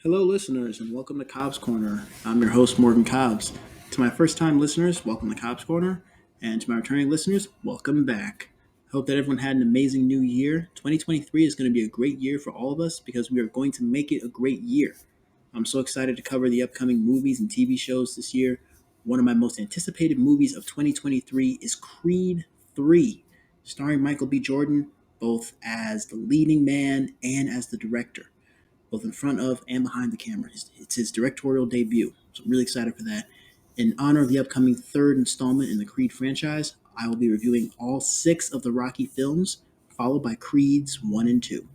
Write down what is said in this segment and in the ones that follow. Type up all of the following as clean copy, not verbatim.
Hello, listeners, and welcome to Cobbs Corner. I'm your host, Morgan Cobbs. To my first time listeners, welcome to Cobbs Corner. And to my returning listeners, welcome back. Hope that everyone had an amazing new year. 2023 is going to be a great year for all of us because we are going to make it a great year. I'm so excited to cover the upcoming movies and TV shows this year. One of my most anticipated movies of 2023 is Creed 3, starring Michael B. Jordan, both as the leading man and as the director, both in front of and behind the camera. It's his directorial debut, so I'm really excited for that. In honor of the upcoming third installment in the Creed franchise, I will be reviewing all six of the Rocky films, followed by Creed's 1 and 2.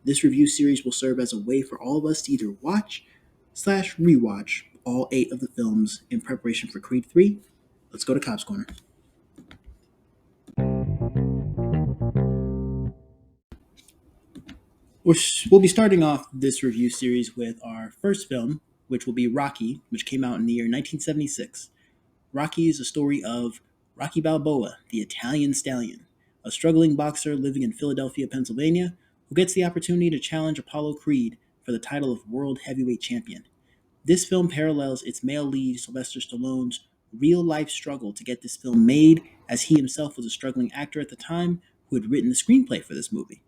This review series will serve as a way for all of us to either watch/slash rewatch all eight of the films in preparation for Creed 3. Let's go to Cops Corner. We'll be starting off this review series with our first film, which will be Rocky, which came out in the year 1976. Rocky is a story of Rocky Balboa, the Italian stallion, a struggling boxer living in Philadelphia, Pennsylvania, who gets the opportunity to challenge Apollo Creed for the title of World Heavyweight Champion. This film parallels its male lead, Sylvester Stallone's real life struggle to get this film made, as he himself was a struggling actor at the time who had written the screenplay for this movie.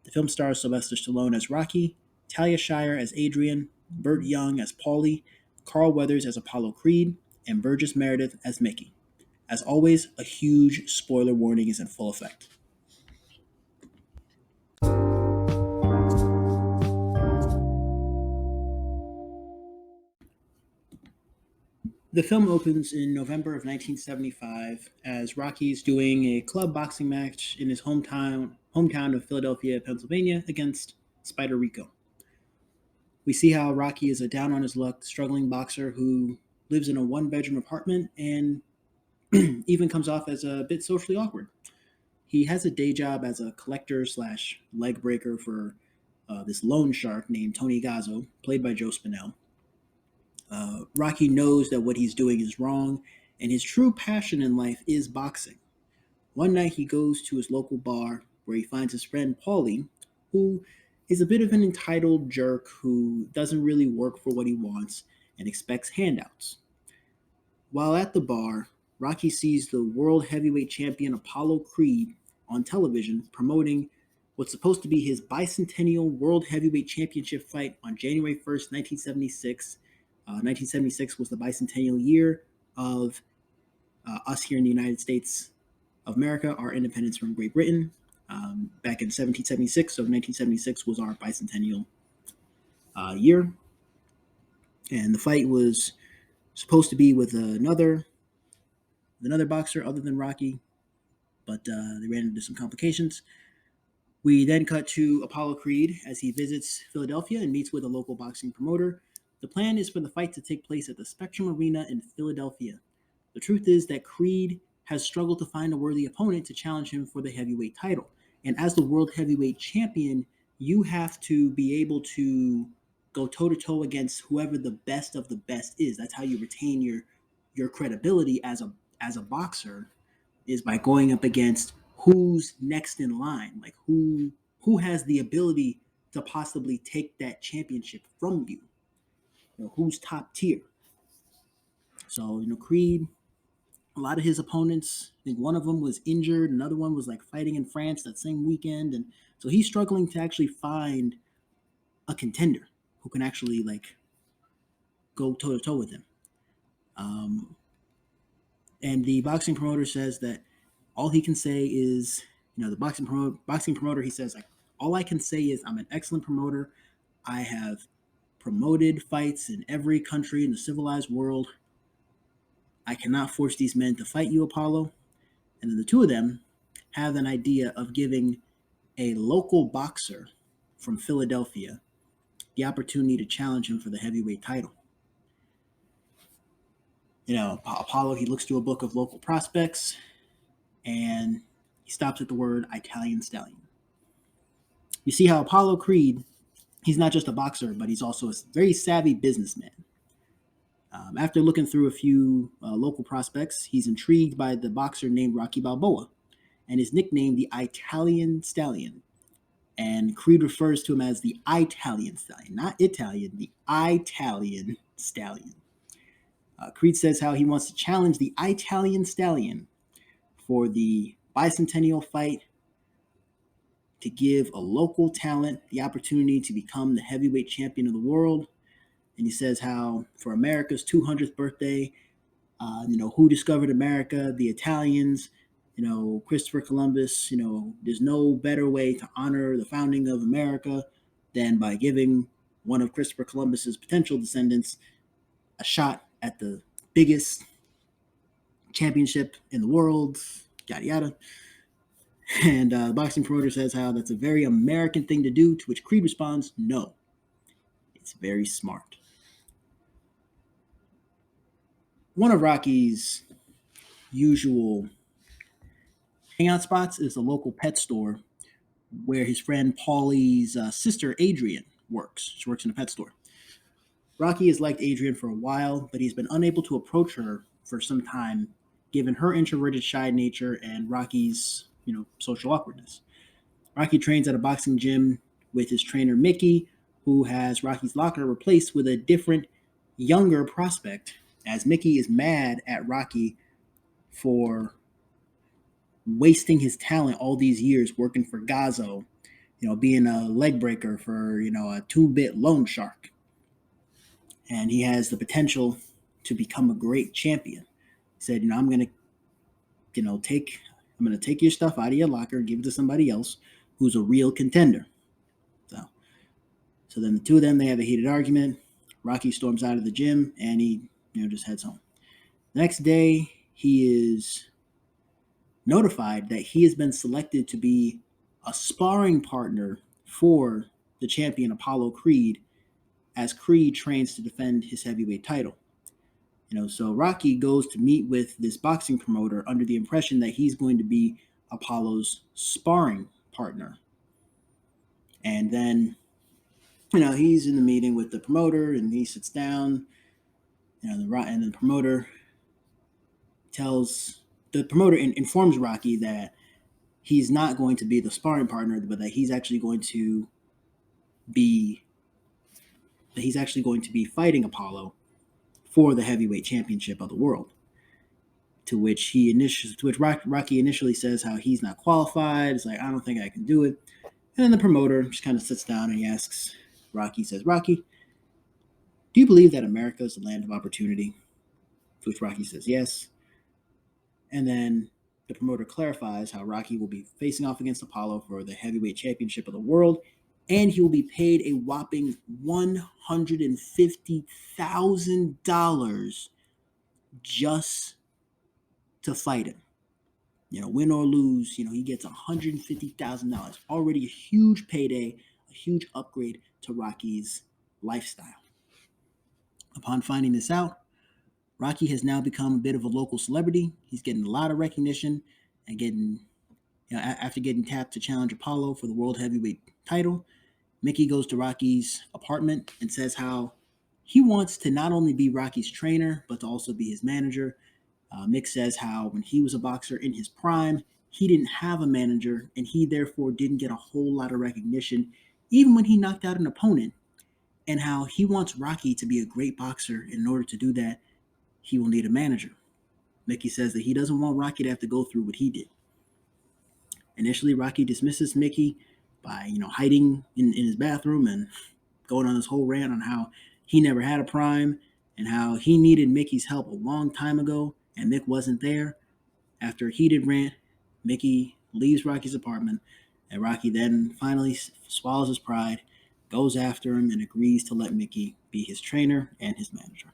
The film stars Sylvester Stallone as Rocky, Talia Shire as Adrian, Burt Young as Pauley, Carl Weathers as Apollo Creed, and Burgess Meredith as Mickey. As always, a huge spoiler warning is in full effect. The film opens in November of 1975 as Rocky's doing a club boxing match in his hometown of Philadelphia, Pennsylvania, against Spider Rico. We see how Rocky is a down on his luck, struggling boxer who lives in a one-bedroom apartment and even comes off as a bit socially awkward. He has a day job as a collector slash leg breaker for this loan shark named Tony Gazzo, played by Joe Spinell. Rocky knows that what he's doing is wrong, and his true passion in life is boxing. One night he goes to his local bar where he finds his friend Pauley, who is a bit of an entitled jerk who doesn't really work for what he wants and expects handouts. While at the bar, Rocky sees the world heavyweight champion Apollo Creed on television promoting what's supposed to be his bicentennial world heavyweight championship fight on January 1st, 1976. 1976 was the bicentennial year of us here in the United States of America, our independence from Great Britain. Back in 1776, so 1976 was our bicentennial year. And the fight was supposed to be with another boxer other than Rocky, but they ran into some complications. We then cut to Apollo Creed as he visits Philadelphia and meets with a local boxing promoter. The plan is for the fight to take place at the Spectrum Arena in Philadelphia. The truth is that Creed has struggled to find a worthy opponent to challenge him for the heavyweight title. And as the world heavyweight champion, you have to be able to go toe to toe against whoever the best of the best is. That's how you retain your credibility as a boxer, is by going up against who's next in line, like who has the ability to possibly take that championship from you. Who's top tier. So, Creed, a lot of his opponents, I think one of them was injured, another one was like fighting in France that same weekend, and so he's struggling to actually find a contender who can actually like go toe to toe with him. And the boxing promoter says that all he can say is, the boxing promoter, he says, like, all I can say is I'm an excellent promoter. I have promoted fights in every country in the civilized world. I cannot force these men to fight you, Apollo. And then the two of them have an idea of giving a local boxer from Philadelphia the opportunity to challenge him for the heavyweight title. Apollo, he looks through a book of local prospects and he stops at the word Italian stallion. You see how Apollo Creed, he's not just a boxer, but he's also a very savvy businessman. After looking through a few local prospects, he's intrigued by the boxer named Rocky Balboa and is nicknamed the Italian Stallion. And Creed refers to him as the Italian Stallion, not Italian, the Italian Stallion. Creed says how he wants to challenge the Italian Stallion for the bicentennial fight to give a local talent the opportunity to become the heavyweight champion of the world. And he says how for America's 200th birthday, who discovered America? The Italians, Christopher Columbus. There's no better way to honor the founding of America than by giving one of Christopher Columbus's potential descendants a shot at the biggest championship in the world, yada yada. And the boxing promoter says how that's a very American thing to do, to which Creed responds, no, it's very smart. One of Rocky's usual hangout spots is the local pet store where his friend Pauley's sister Adrian works. She works in a pet store. Rocky has liked Adrian for a while, but he's been unable to approach her for some time, given her introverted, shy nature and Rocky's, social awkwardness. Rocky trains at a boxing gym with his trainer Mickey, who has Rocky's locker replaced with a different, younger prospect, as Mickey is mad at Rocky for wasting his talent all these years working for Gazzo, being a leg breaker for, a 2-bit loan shark. And he has the potential to become a great champion. He said, I'm going to take your stuff out of your locker and give it to somebody else who's a real contender. So then the two of them, they have a heated argument. Rocky storms out of the gym and he, just heads home. The next day, he is notified that he has been selected to be a sparring partner for the champion Apollo Creed, as Creed trains to defend his heavyweight title. So Rocky goes to meet with this boxing promoter under the impression that he's going to be Apollo's sparring partner. And then, he's in the meeting with the promoter and he sits down, and the promoter informs Rocky that he's not going to be the sparring partner, but that he's actually going to be fighting Apollo for the heavyweight championship of the world. To which Rocky initially says how he's not qualified. It's like, I don't think I can do it. And then the promoter just kind of sits down and he asks Rocky, says, Rocky, do you believe that America is the land of opportunity? To which Rocky says yes. And then the promoter clarifies how Rocky will be facing off against Apollo for the heavyweight championship of the world, and he will be paid a whopping $150,000 just to fight him. Win or lose, he gets $150,000. Already a huge payday, a huge upgrade to Rocky's lifestyle. Upon finding this out, Rocky has now become a bit of a local celebrity. He's getting a lot of recognition and after getting tapped to challenge Apollo for the world heavyweight title, Mickey goes to Rocky's apartment and says how he wants to not only be Rocky's trainer, but to also be his manager. Mick says how when he was a boxer in his prime, he didn't have a manager and he therefore didn't get a whole lot of recognition, even when he knocked out an opponent, and how he wants Rocky to be a great boxer. And in order to do that, he will need a manager. Mickey says that he doesn't want Rocky to have to go through what he did. Initially, Rocky dismisses Mickey by, hiding in his bathroom and going on this whole rant on how he never had a prime and how he needed Mickey's help a long time ago and Mick wasn't there. After a heated rant, Mickey leaves Rocky's apartment, and Rocky then finally swallows his pride, goes after him, and agrees to let Mickey be his trainer and his manager.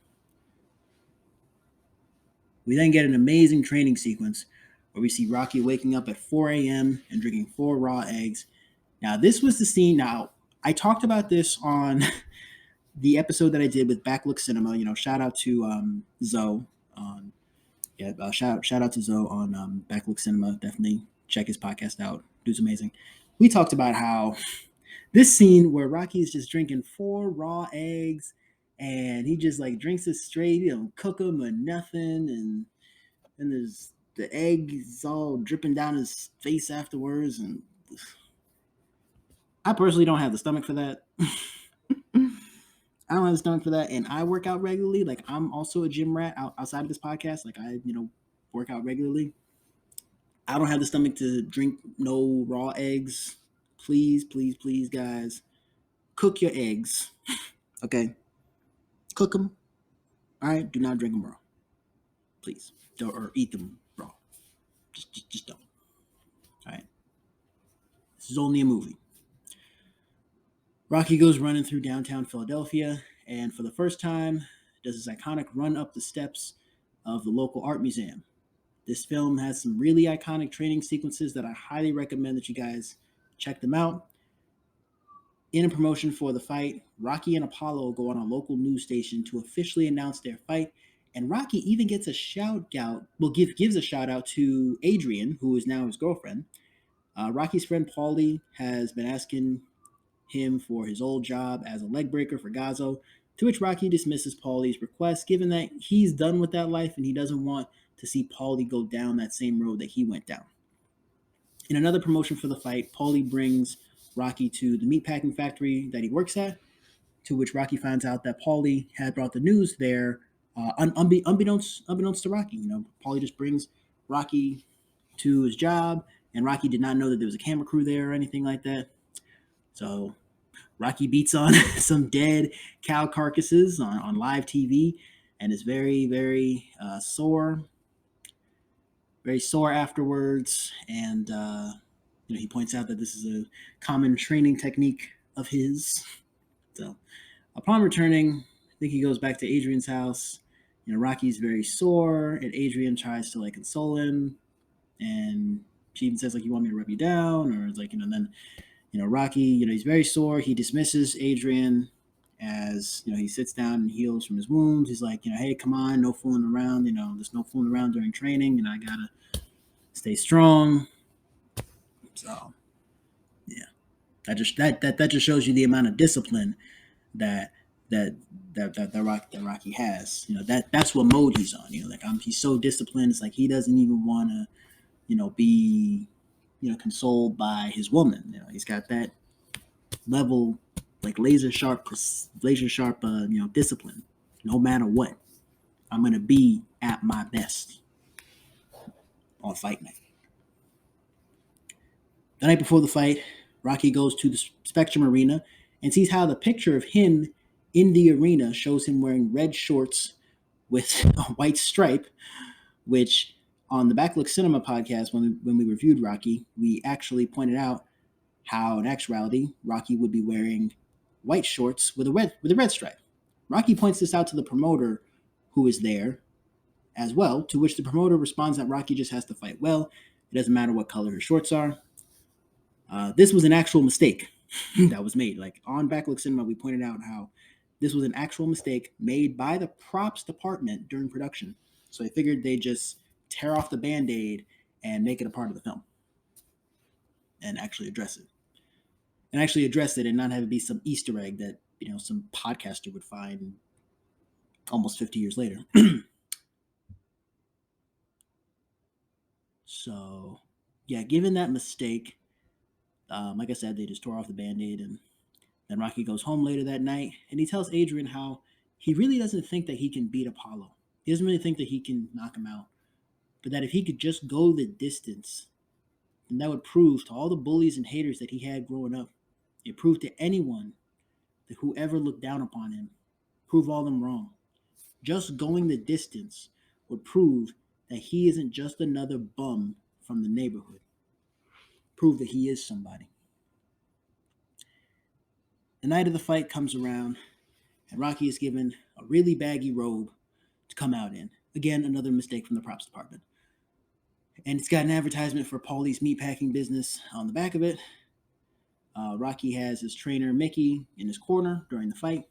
We then get an amazing training sequence where we see Rocky waking up at 4 a.m. and drinking 4 raw eggs. Now, this was the scene. Now, I talked about this on the episode that I did with Backlook Cinema. Shout out to Zoe. Shout out to Zoe on Backlook Cinema. Definitely check his podcast out. Dude's amazing. We talked about how this scene where Rocky is just drinking 4 raw eggs and he just drinks it straight. He don't cook them or nothing, and there's the egg is all dripping down his face afterwards. And I personally don't have the stomach for that. I don't have the stomach for that, and I work out regularly. Like, I'm also a gym rat outside of this podcast. Like, I work out regularly. I don't have the stomach to drink no raw eggs. Please, please, please, guys, cook your eggs. Okay, cook them. All right, do not drink them raw, please, or eat them raw. Just don't. All right, this is only a movie. Rocky goes running through downtown Philadelphia, and for the first time, does his iconic run up the steps of the local art museum. This film has some really iconic training sequences that I highly recommend that you guys check them out. In a promotion for the fight, Rocky and Apollo go on a local news station to officially announce their fight, and Rocky even gets a shout out. Well, gives a shout out to Adrian, who is now his girlfriend. Rocky's friend Pauley has been asking him for his old job as a leg breaker for Gazzo, to which Rocky dismisses Pauley's request, given that he's done with that life and he doesn't want to see Pauley go down that same road that he went down. In another promotion for the fight, Pauley brings Rocky to the meatpacking factory that he works at, to which Rocky finds out that Pauley had brought the news there, unbeknownst to Rocky. Pauley just brings Rocky to his job, and Rocky did not know that there was a camera crew there or anything like that. So Rocky beats on some dead cow carcasses on live TV and is very, very sore. Very sore afterwards. And, he points out that this is a common training technique of his. So upon returning, I think he goes back to Adrian's house. Rocky's very sore, and Adrian tries to console him. And she even says, you want me to rub you down? Or it's then Rocky, he's very sore. He dismisses Adrian as, he sits down and heals from his wounds. He's like, hey, come on, no fooling around. There's no fooling around during training. I got to stay strong. So, yeah, that just shows you the amount of discipline that Rocky has. That's what mode he's on. He's so disciplined. It's he doesn't even want to, be consoled by his woman. He's got that level, laser sharp discipline. No matter what, I'm gonna be at my best on fight night. The night before the fight, Rocky goes to the Spectrum Arena and sees how the picture of him in the arena shows him wearing red shorts with a white stripe, which on the Backlook Cinema podcast, when we reviewed Rocky, we actually pointed out how in actuality Rocky would be wearing white shorts with a red stripe. Rocky points this out to the promoter, who is there as well, to which the promoter responds that Rocky just has to fight well. It doesn't matter what color his shorts are. This was an actual mistake that was made. On Backlook Cinema, we pointed out how this was an actual mistake made by the props department during production. So they figured they'd just tear off the Band-Aid and make it a part of the film and actually address it. And actually address it and not have it be some Easter egg that, some podcaster would find almost 50 years later. So, yeah, given that mistake, like I said, they just tore off the Band-Aid, and then Rocky goes home later that night, and he tells Adrian how he really doesn't think that he can beat Apollo. He doesn't really think that he can knock him out, but that if he could just go the distance, then that would prove to all the bullies and haters that he had growing up, it proved to anyone that whoever looked down upon him, prove all them wrong. Just going the distance would prove that he isn't just another bum from the neighborhood. Prove that he is somebody. The night of the fight comes around, and Rocky is given a really baggy robe to come out in. Again, another mistake from the props department. And it's got an advertisement for Pauley's meatpacking business on the back of it. Rocky has his trainer, Mickey, in his corner during the fight.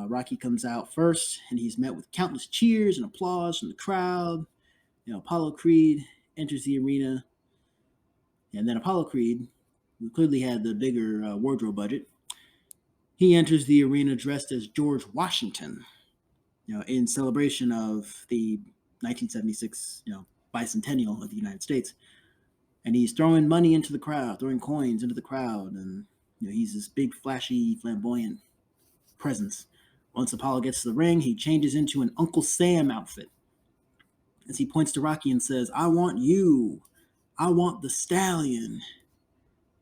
Rocky comes out first, and he's met with countless cheers and applause from the crowd. Apollo Creed enters the arena. And then Apollo Creed, who clearly had the bigger wardrobe budget, he enters the arena dressed as George Washington, in celebration of the 1976, bicentennial of the United States. and he's throwing money into the crowd, throwing coins into the crowd, and he's this big, flashy, flamboyant presence. Once Apollo gets to the ring, he changes into an Uncle Sam outfit as he points to Rocky and says, "I want you. I want the Stallion."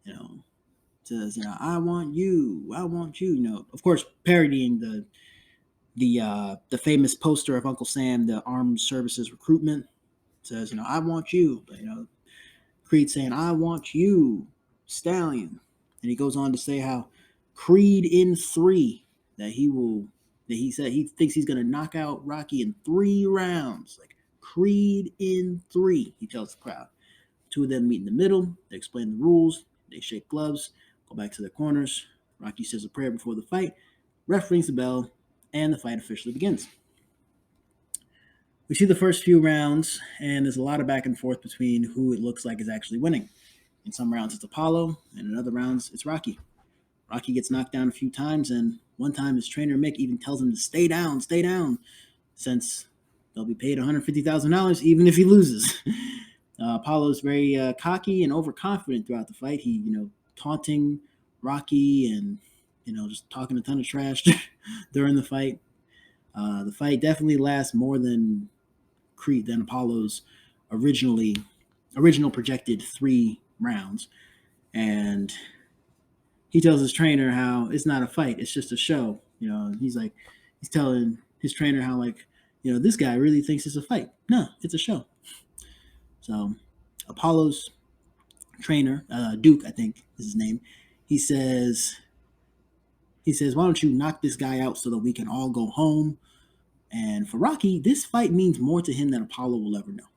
You know, says, "I want you. I want you." Of course, parodying the famous poster of Uncle Sam, the Armed Services Recruitment. Says, "I want you." But, Creed saying, "I want you, Stallion." And he goes on to say how Creed in 3, that he said he thinks he's going to knock out Rocky in 3 rounds. Like, Creed in 3, he tells the crowd. Two of them meet in the middle. They explain the rules. They shake gloves, go back to their corners. Rocky says a prayer before the fight. Ref rings the bell, and the fight officially begins. We see the first few rounds, and there's a lot of back and forth between who it looks like is actually winning. In some rounds, it's Apollo, and in other rounds, it's Rocky. Rocky gets knocked down a few times, and one time his trainer, Mick, even tells him to stay down, since they'll be paid $150,000 even if he loses. Apollo's very cocky and overconfident throughout the fight. He, taunting Rocky and, just talking a ton of trash during the fight. The fight definitely lasts more than Apollo's original projected 3 rounds. And he tells his trainer how it's not a fight, it's just a show. He's telling his trainer how, this guy really thinks it's a fight. No, it's a show. So Apollo's trainer, Duke, I think is his name, he says, "Why don't you knock this guy out so that we can all go home?" And for Rocky, this fight means more to him than Apollo will ever know.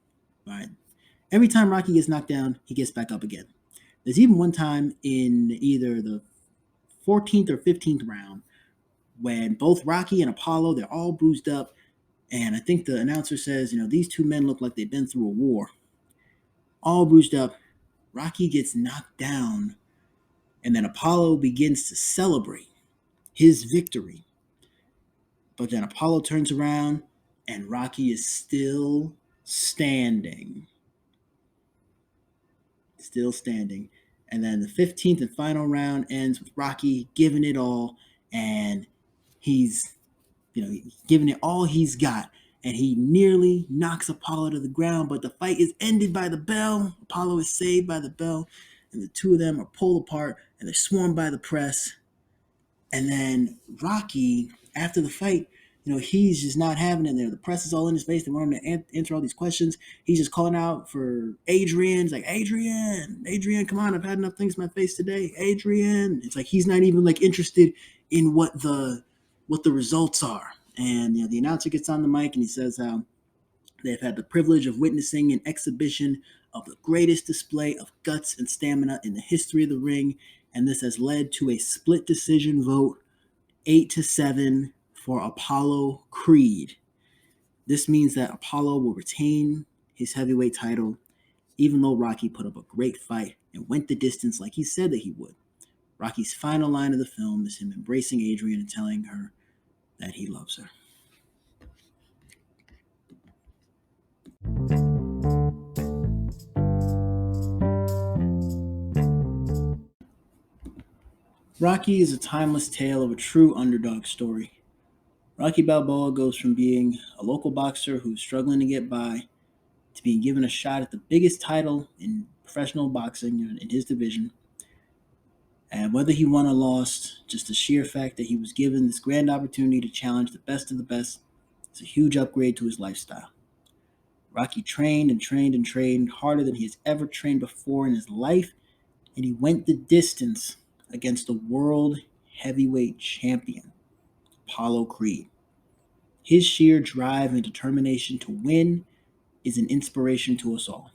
Right? Every time Rocky gets knocked down, he gets back up again. There's even one time in either the 14th or 15th round when both Rocky and Apollo, they're all bruised up. And I think the announcer says, these two men look like they've been through a war. All bruised up. Rocky gets knocked down. And then Apollo begins to celebrate his victory. But then Apollo turns around and Rocky is still standing. Still standing. And then the 15th and final round ends with Rocky giving it all. And he's, giving it all he's got. And he nearly knocks Apollo to the ground. But the fight is ended by the bell. Apollo is saved by the bell. And the two of them are pulled apart. And they're swarmed by the press. And then Rocky, after the fight, he's just not having it there. The press is all in his face. They want him to answer all these questions. He's just calling out for Adrian. He's like, Adrian, come on. I've had enough things in my face today. Adrian. It's like he's not even interested in what the results are. And the announcer gets on the mic and he says how they've had the privilege of witnessing an exhibition of the greatest display of guts and stamina in the history of the ring. And this has led to a split decision vote, 8-7 for Apollo Creed. This means that Apollo will retain his heavyweight title, even though Rocky put up a great fight and went the distance like he said that he would. Rocky's final line of the film is him embracing Adrian and telling her that he loves her. Rocky is a timeless tale of a true underdog story. Rocky Balboa goes from being a local boxer who's struggling to get by to being given a shot at the biggest title in professional boxing in his division. And whether he won or lost, just the sheer fact that he was given this grand opportunity to challenge the best of the best is a huge upgrade to his lifestyle. Rocky trained and trained and trained harder than he has ever trained before in his life, and he went the distance against the world heavyweight champion, Apollo Creed. His sheer drive and determination to win is an inspiration to us all.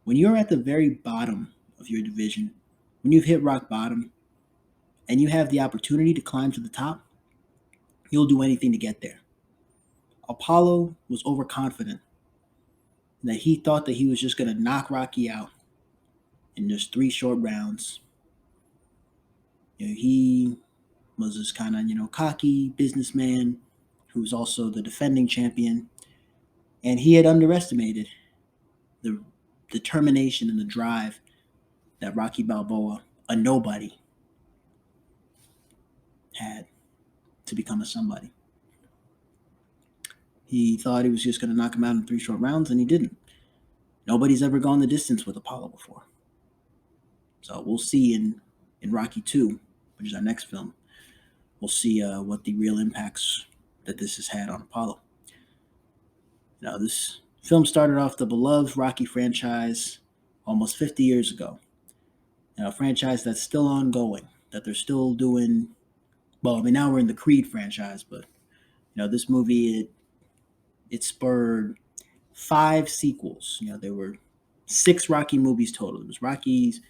When you're at the very bottom of your division, when you've hit rock bottom, and you have the opportunity to climb to the top, you'll do anything to get there. Apollo was overconfident that he thought that he was just going to knock Rocky out in just 3 short rounds. He was this kind of, cocky businessman who's also the defending champion. And he had underestimated the determination and the drive that Rocky Balboa, a nobody, had to become a somebody. He thought he was just going to knock him out in 3 short rounds, and he didn't. Nobody's ever gone the distance with Apollo before. So we'll see in Rocky 2, which is our next film, we'll see what the real impacts that this has had on Apollo. Now, this film started off the beloved Rocky franchise almost 50 years ago. A franchise that's still ongoing, that they're still doing. Well, I mean, now we're in the Creed franchise, but this movie it spurred 5 sequels. There were 6 Rocky movies total. There was Rockies,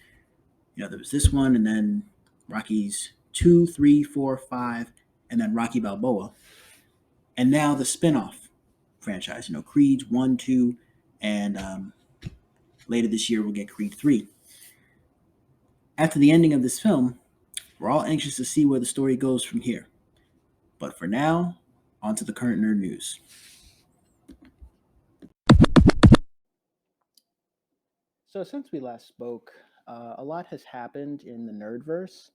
there was this one, and then Rockies 2, 3, 4, 5, and then Rocky Balboa. And now the spin-off franchise, Creed 1, 2, and later this year we'll get Creed 3. After the ending of this film, we're all anxious to see where the story goes from here. But for now, on to the current nerd news. So since we last spoke, a lot has happened in the nerdverse.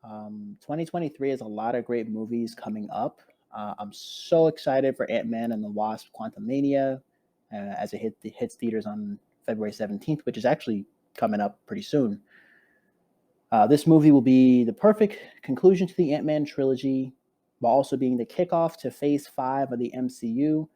2023 has a lot of great movies coming up. I'm so excited for Ant-Man and the Wasp: Quantumania as it hits theaters on February 17th, which is actually coming up pretty soon. This movie will be the perfect conclusion to the Ant-Man trilogy, while also being the kickoff to Phase 5 of the MCU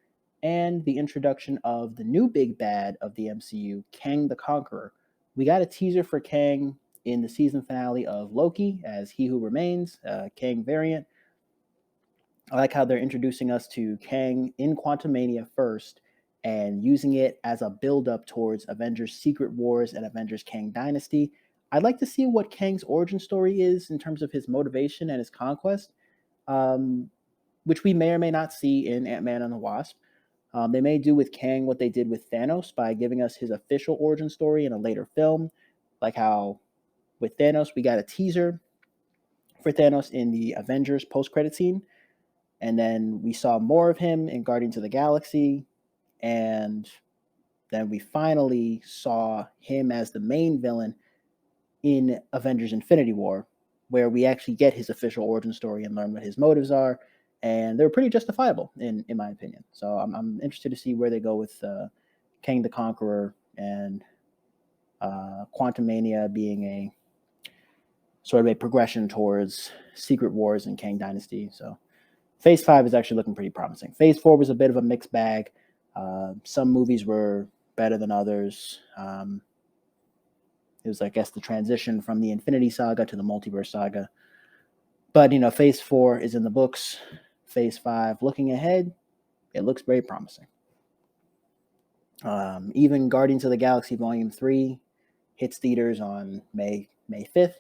and the introduction of the new big bad of the MCU, Kang the Conqueror. We got a teaser for Kang in the season finale of Loki as He Who Remains, Kang variant. I like how they're introducing us to Kang in Quantumania first and using it as a build-up towards Avengers Secret Wars and Avengers Kang Dynasty. I'd like to see what Kang's origin story is in terms of his motivation and his conquest, which we may or may not see in Ant-Man and the Wasp. They may do with Kang what they did with Thanos by giving us his official origin story in a later film, like how with Thanos we got a teaser for Thanos in the Avengers post-credit scene, and then we saw more of him in Guardians of the Galaxy, and then we finally saw him as the main villain in Avengers Infinity War, where we actually get his official origin story and learn what his motives are, and they're pretty justifiable in my opinion. So I'm interested to see where they go with Kang the Conqueror and Quantumania being a sort of a progression towards Secret Wars and Kang Dynasty. So Phase 5 is actually looking pretty promising. Phase 4 was a bit of a mixed bag. Some movies were better than others. It was, I guess, the transition from the Infinity Saga to the Multiverse Saga. But, Phase 4 is in the books. Phase 5, looking ahead, it looks very promising. Even Guardians of the Galaxy Volume 3 hits theaters on May 5th.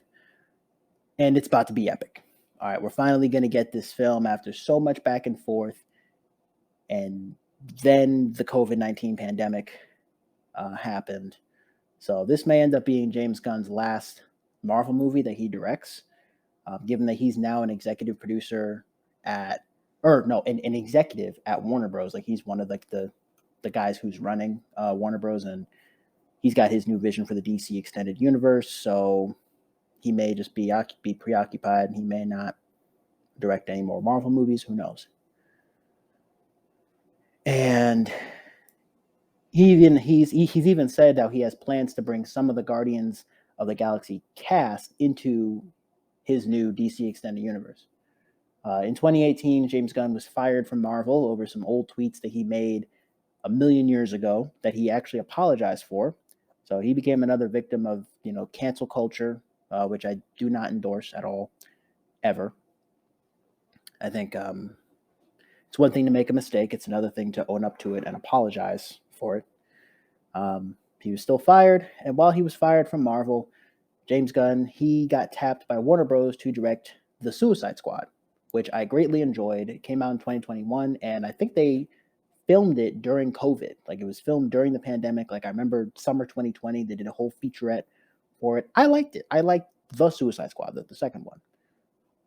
And it's about to be epic. All right, we're finally going to get this film after so much back and forth. And then the COVID-19 pandemic happened. So this may end up being James Gunn's last Marvel movie that he directs, given that he's now an executive producer an executive at Warner Bros. Like he's one of the guys who's running Warner Bros. And he's got his new vision for the DC Extended Universe. So he may just be preoccupied. He may not direct any more Marvel movies. Who knows? And he's even said that he has plans to bring some of the Guardians of the Galaxy cast into his new DC Extended Universe. In 2018, James Gunn was fired from Marvel over some old tweets that he made a million years ago that he actually apologized for. So he became another victim of cancel culture, which I do not endorse at all, ever. I think it's one thing to make a mistake. It's another thing to own up to it and apologize for it. He was still fired, and while he was fired from Marvel, James Gunn, he got tapped by Warner Bros. To direct The Suicide Squad, which I greatly enjoyed. It came out in 2021, and I think they filmed it during COVID. Like, it was filmed during the pandemic. Like, I remember summer 2020, they did a whole featurette for it. I liked it. I liked The Suicide Squad, the second one.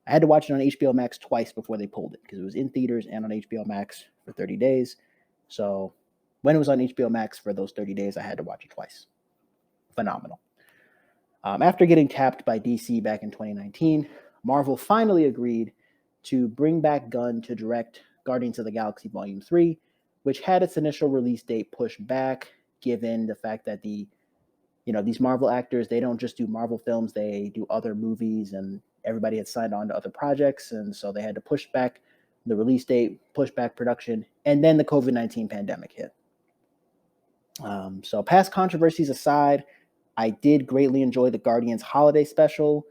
I had to watch it on HBO Max twice before they pulled it, because it was in theaters and on HBO Max for 30 days. So when it was on HBO Max for those 30 days, I had to watch it twice. phenomenal. After getting tapped by DC back in 2019, Marvel finally agreed to bring back Gunn to direct Guardians of the Galaxy Volume 3, which had its initial release date pushed back, given the fact that these Marvel actors, they don't just do Marvel films, they do other movies, and everybody had signed on to other projects, and so they had to push back the release date, push back production, and then the COVID-19 pandemic hit. So past controversies aside, I did greatly enjoy the Guardians holiday special,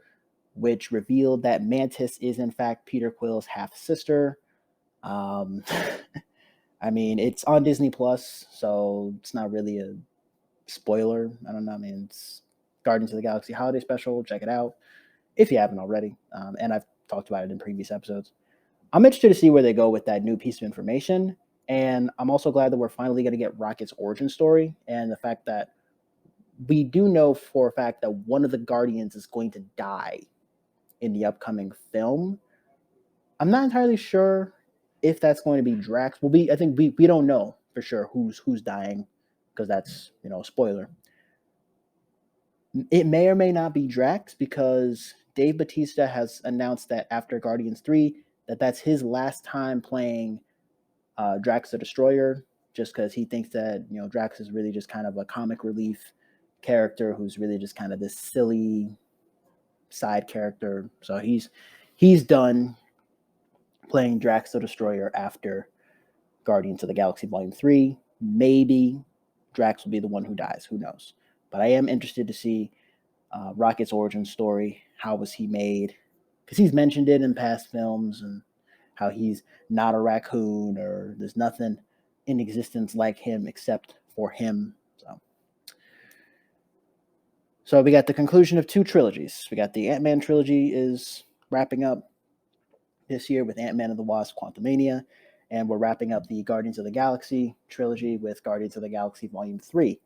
which revealed that Mantis is in fact Peter Quill's half-sister. I mean, it's on Disney Plus, so it's not really a spoiler. I don't know. I mean, it's Guardians of the Galaxy holiday special. Check it out if you haven't already. And I've talked about it in previous episodes. I'm interested to see where they go with that new piece of information. And I'm also glad that we're finally going to get Rocket's origin story, and the fact that we do know for a fact that one of the Guardians is going to die in the upcoming film. I'm not entirely sure if that's going to be Drax. I think we don't know for sure who's dying, because that's a spoiler. It may or may not be Drax, because Dave Bautista has announced that after Guardians 3, that's his last time playing Drax the Destroyer, just because he thinks that Drax is really just kind of a comic relief character who's really just kind of this silly side character. So he's done playing Drax the Destroyer after Guardians of the Galaxy Volume 3. Maybe Drax will be the one who dies. Who knows? But I am interested to see Rocket's origin story. How was he made? Because he's mentioned it in past films, and how he's not a raccoon, or there's nothing in existence like him except for him. So we got the conclusion of 2 trilogies. We got the Ant-Man trilogy is wrapping up this year with Ant-Man and the Wasp: Quantumania, and we're wrapping up the Guardians of the Galaxy trilogy with Guardians of the Galaxy Volume 3.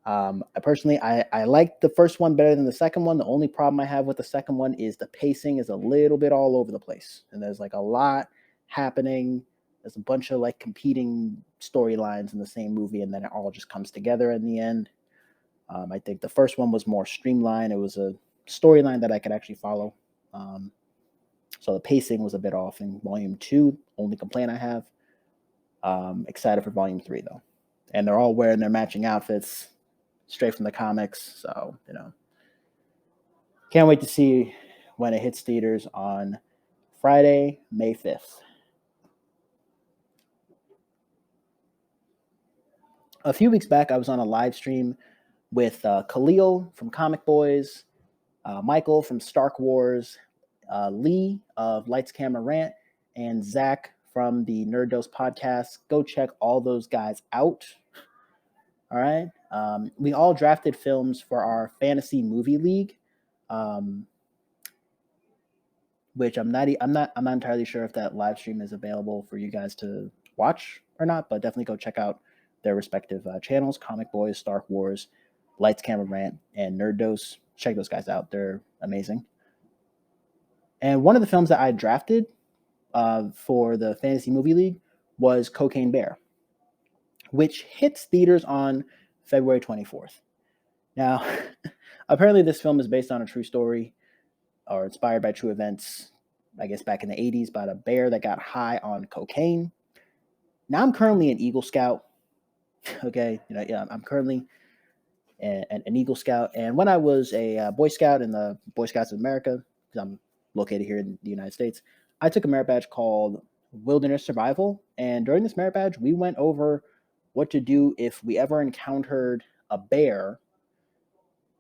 I like the first one better than the second one. The only problem I have with the second one is the pacing is a little bit all over the place, and there's a lot happening. There's a bunch of competing storylines in the same movie, and then it all just comes together in the end. I think the first one was more streamlined. It was a storyline that I could actually follow. So the pacing was a bit off in Volume 2. Only complaint I have. Excited for Volume 3, though. And they're all wearing their matching outfits straight from the comics. So, can't wait to see when it hits theaters on Friday, May 5th. A few weeks back, I was on a live stream with Khalil from Comic Boys, Michael from Stark Wars, Lee of Lights Camera Rant, and Zach from the Nerd Dose podcast. Go check all those guys out. All right. We all drafted films for our fantasy movie league, which I'm not entirely sure if that live stream is available for you guys to watch or not, but definitely go check out their respective channels: Comic Boys, Stark Wars, Lights Camera Rant, and Nerd Dose. Check those guys out. They're amazing. And one of the films that I drafted for the Fantasy Movie League was Cocaine Bear, which hits theaters on February 24th. Now, apparently this film is based on a true story, or inspired by true events, I guess back in the 80s, about a bear that got high on cocaine. Now, I'm currently an Eagle Scout. Okay, I'm currently an Eagle Scout. And when I was a Boy Scout in the Boy Scouts of America, because I'm located here in the United States, I took a merit badge called Wilderness Survival. And during this merit badge, we went over what to do if we ever encountered a bear.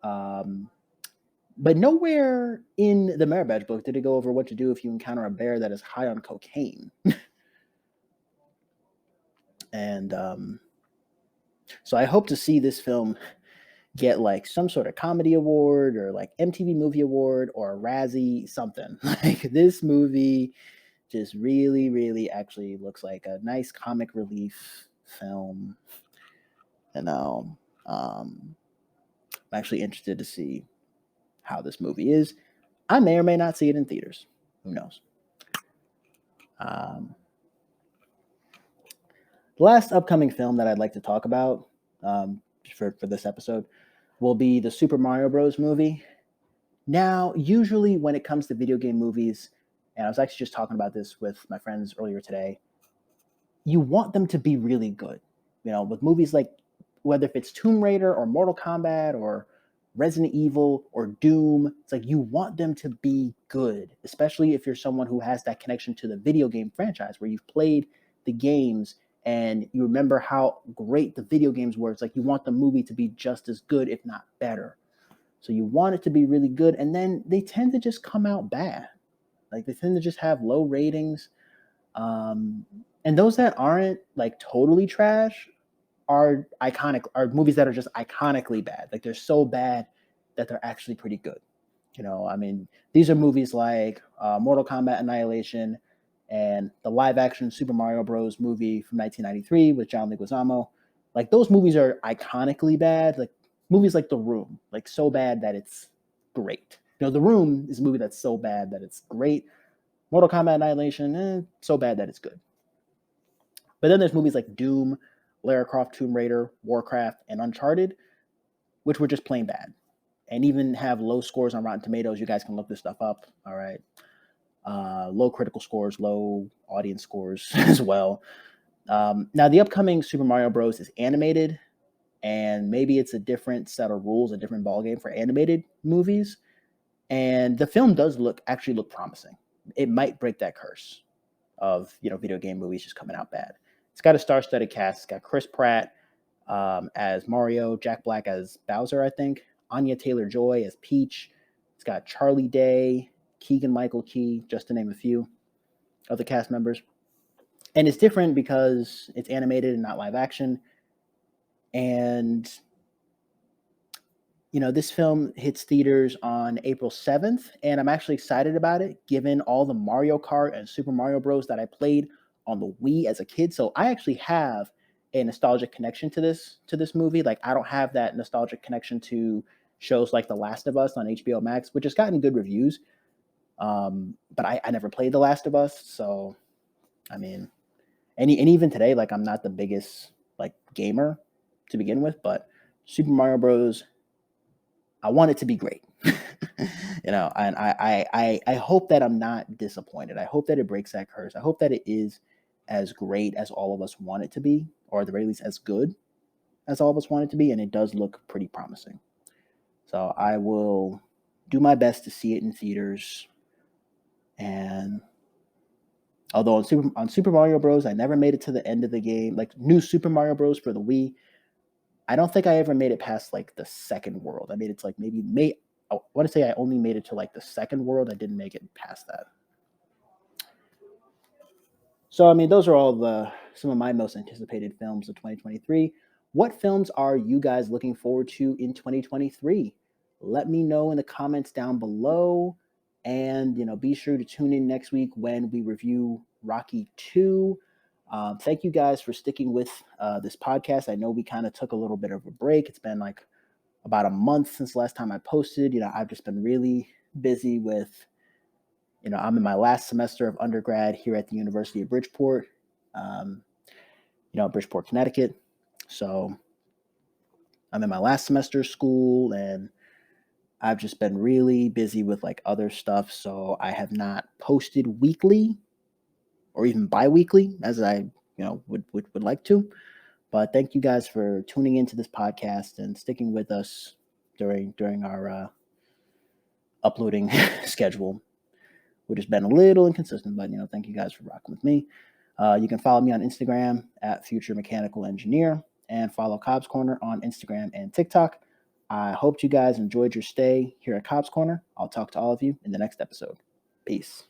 But nowhere in the merit badge book did it go over what to do if you encounter a bear that is high on cocaine. And so I hope to see this film get some sort of comedy award, or MTV Movie Award, or a Razzie, something. This movie just really, really actually looks like a nice comic relief film. I'm actually interested to see how this movie is. I may or may not see it in theaters. Who knows? The last upcoming film that I'd like to talk about for this episode will be the Super Mario Bros. Movie. Now, usually when it comes to video game movies, and I was actually just talking about this with my friends earlier today, you want them to be really good. With movies like, whether if it's Tomb Raider or Mortal Kombat or Resident Evil or Doom, it's like you want them to be good, especially if you're someone who has that connection to the video game franchise where you've played the games and you remember how great the video games were. It's like you want the movie to be just as good, if not better. So you want it to be really good, and then they tend to just come out bad. Like they tend to just have low ratings. And those that aren't like totally trash are movies that are just iconically bad. Like they're so bad that they're actually pretty good. These are movies like Mortal Kombat Annihilation and the live action Super Mario Bros. Movie from 1993 with John Leguizamo. Like those movies are iconically bad. Like movies like The Room, like so bad that it's great. The Room is a movie that's so bad that it's great. Mortal Kombat Annihilation, so bad that it's good. But then there's movies like Doom, Lara Croft, Tomb Raider, Warcraft, and Uncharted, which were just plain bad, and even have low scores on Rotten Tomatoes. You guys can look this stuff up. All right, low critical scores, low audience scores as well. Now the upcoming Super Mario Bros. Is animated, and maybe it's a different set of rules, a different ballgame for animated movies. And the film does actually look promising. It might break that curse of video game movies just coming out bad. It's got a star-studded cast. It's got Chris Pratt as Mario, Jack Black as Bowser, I think, Anya Taylor-Joy as Peach. It's got Charlie Day, Keegan-Michael Key, just to name a few of the cast members. And it's different because it's animated and not live action. And this film hits theaters on April 7th, and I'm actually excited about it, given all the Mario Kart and Super Mario Bros. That I played on the Wii as a kid. So I actually have a nostalgic connection to this movie. Like I don't have that nostalgic connection to shows like The Last of Us on HBO Max, which has gotten good reviews. But I never played The Last of Us, so and even today, like I'm not the biggest like gamer to begin with, but Super Mario Bros. I want it to be great, and I hope that I'm not disappointed. I hope that it breaks that curse. I hope that it is as great as all of us want it to be, or at the very least as good as all of us want it to be, and it does look pretty promising. So I will do my best to see it in theaters. And although on Super Mario Bros, I never made it to the end of the game, like New Super Mario Bros. For the Wii, I don't think I ever made it past like the second world. I made it to like I want to say I only made it to like the second world. I didn't make it past that. So those are all some of my most anticipated films of 2023. What films are you guys looking forward to in 2023? Let me know in the comments down below, and be sure to tune in next week when we review Rocky 2. Thank you guys for sticking with this podcast. I know we kind of took a little bit of a break. It's been like about a month since the last time I posted. I've just been really busy with, I'm in my last semester of undergrad here at the University of Bridgeport, Bridgeport, Connecticut. So I'm in my last semester of school, and I've just been really busy with like other stuff. So I have not posted weekly or even bi-weekly as I would like to. But thank you guys for tuning into this podcast and sticking with us during our uploading schedule, which has been a little inconsistent, but thank you guys for rocking with me. You can follow me on Instagram at Future Mechanical Engineer, and follow Cobbs Corner on Instagram and TikTok. I hope you guys enjoyed your stay here at Cobbs Corner. I'll talk to all of you in the next episode. Peace.